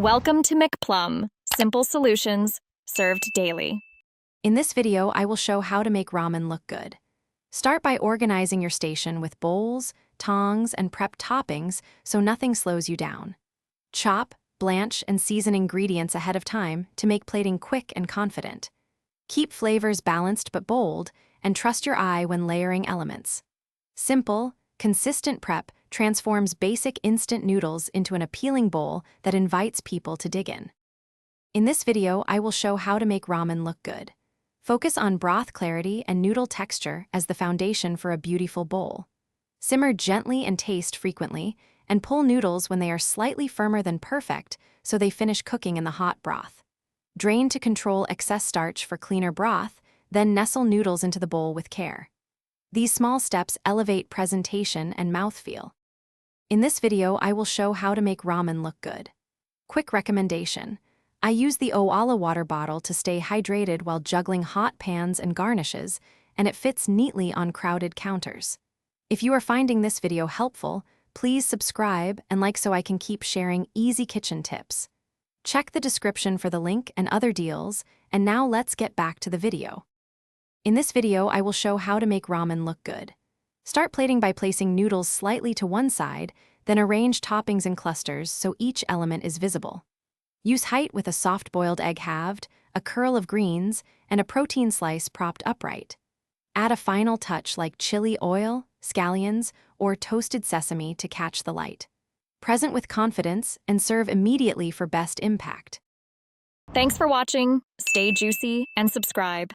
Welcome to McPlum, simple solutions served daily. In this video, I will show how to make ramen look good. Start by organizing your station with bowls, tongs, and prep toppings so nothing slows you down. Chop, blanch, and season ingredients ahead of time to make plating quick and confident. Keep flavors balanced but bold, and trust your eye when layering elements. Simple, consistent prep transforms basic instant noodles into an appealing bowl that invites people to dig in. In this video, I will show how to make ramen look good. Focus on broth clarity and noodle texture as the foundation for a beautiful bowl. Simmer gently and taste frequently, and pull noodles when they are slightly firmer than perfect so they finish cooking in the hot broth. Drain to control excess starch for cleaner broth, then nestle noodles into the bowl with care. These small steps elevate presentation and mouthfeel. In this video, I will show how to make ramen look good. Quick recommendation: I use the Owala water bottle to stay hydrated while juggling hot pans and garnishes, and it fits neatly on crowded counters. If you are finding this video helpful, please subscribe and like so I can keep sharing easy kitchen tips. Check the description for the link and other deals, and now let's get back to the video. In this video, I will show how to make ramen look good. Start plating by placing noodles slightly to one side, then arrange toppings in clusters so each element is visible. Use height with a soft-boiled egg halved, a curl of greens, and a protein slice propped upright. Add a final touch like chili oil, scallions, or toasted sesame to catch the light. Present with confidence and serve immediately for best impact. Thanks for watching. Stay juicy and subscribe.